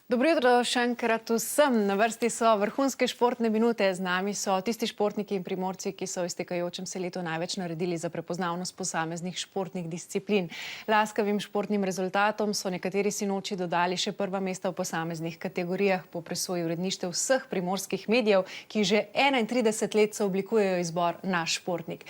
Dobro jutro še enkrat vsem. Na vrsti so vrhunske športne minute. Z nami so tisti športniki in primorci, ki so v iztekajočem se letu največ naredili za prepoznavnost posameznih športnih disciplin. Laskavim športnim rezultatom so nekateri sinoči dodali še prva mesta v posameznih kategorijah po presoji uredništev vseh primorskih medijev, ki že 31 let sooblikujejo izbor Naš športnik.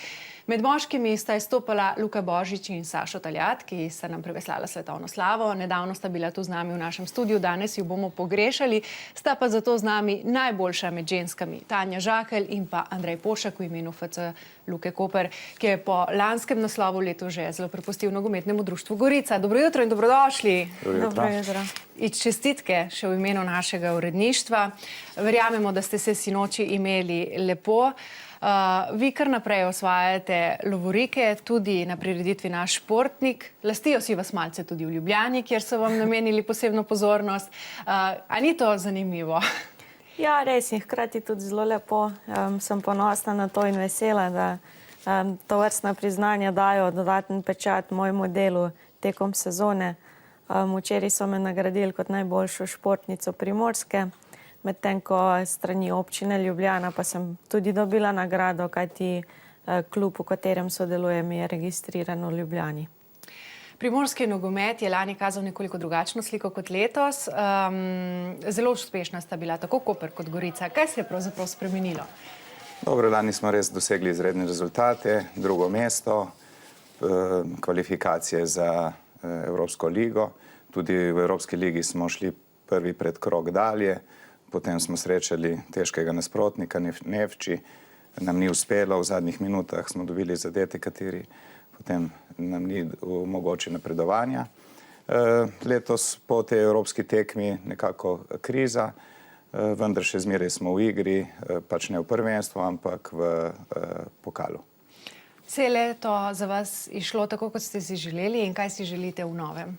Med moškimi sta izstopala Luka Božič in Sašo Taljat, ki sta nam priveslala svetovno slavo. Nedavno sta bila tu z nami v našem studiu, danes ju bomo pogrešali, sta pa zato z nami najboljša med ženskami. Tanja Žakelj in pa Andrej Pošak v imenu FC Luke Koper, ki je po lanskem naslovu leto žezlo prepustil nogometnemu društvu Gorica. Dobro jutro in dobrodošli. Dobro jutro. In čestitke še v imenu našega uredništva. Verjamemo, da ste se sinoči imeli lepo. Vi kar naprej osvajate lovorike, tudi na prireditvi Naš športnik. Lastijo si vas malce tudi v Ljubljani, kjer so vam namenili posebno pozornost. A ni to zanimivo? Ja, res je, hkrati tudi zelo lepo. Sem ponosna na to in vesela, da tovrstna priznanja dajo dodaten pečat mojemu delu tekom sezone. Včeraj so me nagradili kot najboljšo športnico Primorske, medtem ko strani občine Ljubljana pa sem tudi dobila nagrado, kajti klub, v katerem sodelujem, je registriran v Ljubljani. Primorski nogomet je lani kazal nekoliko drugačno sliko kot letos. Zelo uspešna sta bila tako Koper kot Gorica. Kaj se je pravzaprav spremenilo? Dobro, lani smo res dosegli izredne rezultate, drugo mesto, kvalifikacije za Evropsko ligo. Tudi v Evropski ligi smo šli prvi predkrog dalje, potem smo srečali težkega nasprotnika Nevči, nam ni uspelo, v zadnjih minutah smo dobili zadetek, kateri potem nam ni omogočil napredovanja. Letos po tej evropski tekmi nekako kriza, vendar še zmeraj smo v igri, pač ne v prvenstvu, ampak v pokalu. Se je leto za vas išlo tako, kot ste si želeli, in kaj si želite v novem?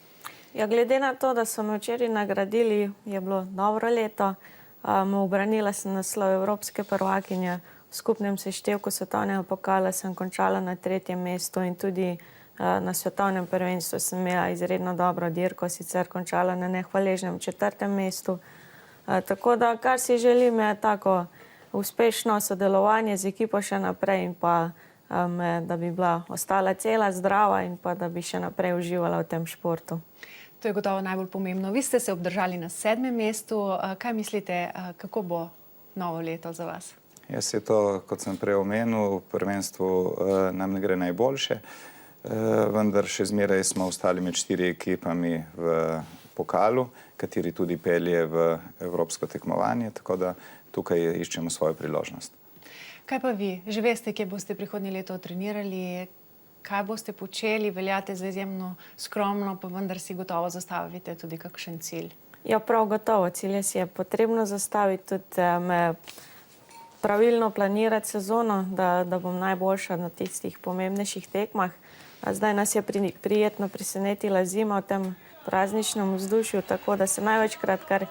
Ja, glede na to, da so me včeraj nagradili, je bilo dobro leto. Ubranila sem naslov evropske prvakinje. V skupnem seštevku svetovnega pokala sem končala na 3. mestu in tudi na svetovnem prvenstvu sem imela izredno dobro dirko, sicer končala na nehvaležnem 4. mestu. Tako da, kar si želim, je tako uspešno sodelovanje z ekipo še naprej in pa da bi bila ostala cela, zdrava in pa da bi še naprej uživala v tem športu. To je gotovo najbolj pomembno. Vi ste se obdržali na 7. mestu. Kaj mislite, kako bo novo leto za vas? Jaz je to, kot sem prej omenil, v prvenstvu nam ne gre najboljše, vendar še zmeraj smo ostali med 4 ekipami v pokalu, kateri tudi pelje v evropsko tekmovanje, tako da tukaj iščemo svojo priložnost. Kaj pa vi? Že veste, kje boste prihodnje leto trenirali? Kaj boste počeli? Veljate za izjemno skromno, pa vendar si gotovo zastavite tudi kakšen cilj. Ja, prav gotovo. Cilje si je potrebno zastaviti, tudi pravilno planirati sezono, da bom najboljša na tistih pomembnejših tekmah. Zdaj nas je prijetno presenetila zima v tem prazničnem vzdušju, tako da se največkrat kar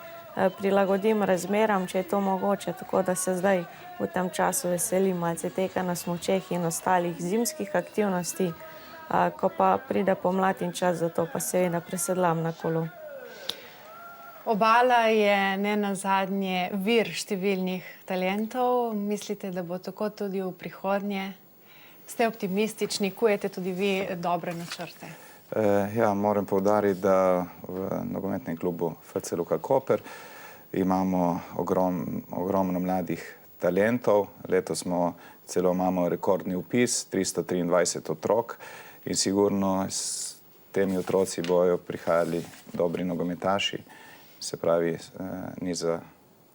prilagodim razmeram, če je to mogoče, tako da se zdaj v tem času veselim malce teka na smučeh in ostalih zimskih aktivnosti, ko pa pride pomlad in čas za to, pa seveda presedlam na kolo. Obala je ne nazadnje vir številnih talentov. Mislite, da bo tako tudi v prihodnje? Ste optimistični, kujete tudi vi dobre načrte? Ja, moram poudariti, da v nogometnem klubu FC Luka Koper imamo ogromno mladih talentov. Letos celo imamo rekordni vpis, 323 otrok in sigurno s temi otroci bojo prihajali dobri nogometaši. Se pravi, ni za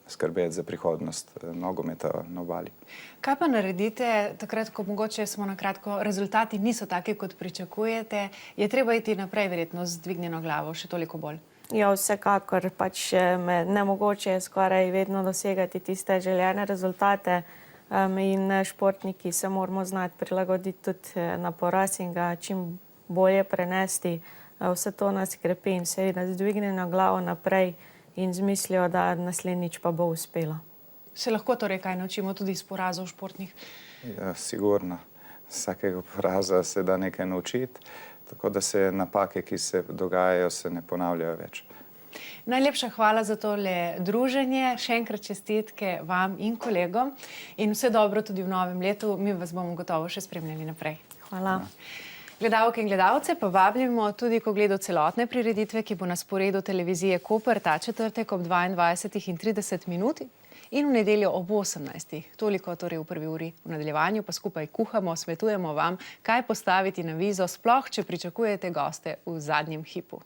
skrbeti za prihodnost nogometa na Obali. Kaj pa naredite takrat, ko mogoče smo na kratko, rezultati niso taki, kot pričakujete? Je treba iti naprej verjetno z dvignjeno glavo, še toliko bolj? Ja, vsekakor, pač nemogoče je skoraj vedno dosegati tiste željene rezultate in športniki se moramo znati prilagoditi tudi na poraz in ga čim bolje prenesti. Vse to nas krepi in seveda z dvignjeno glavo naprej in z mislijo, da naslednjič pa bo uspelo. Se lahko torej kaj naučimo tudi iz porazov športnih? Ja, sigurno. Vsakega poraza se da nekaj naučiti, tako da se napake, ki se dogajajo, se ne ponavljajo več. Najlepša hvala za tole druženje, še enkrat čestitke vam in kolegom in vse dobro tudi v novem letu. Mi vas bomo gotovo še spremljali naprej. Hvala. Gledalke in gledalce pa vabimo tudi k ogledu celotne prireditve, ki bo na sporedu televizije Koper ta četrtek ob 22:30 in v nedeljo ob 18. Toliko torej v prvi uri. V nadaljevanju pa skupaj kuhamo, svetujemo vam, kaj postaviti na mizo, sploh če pričakujete goste v zadnjem hipu.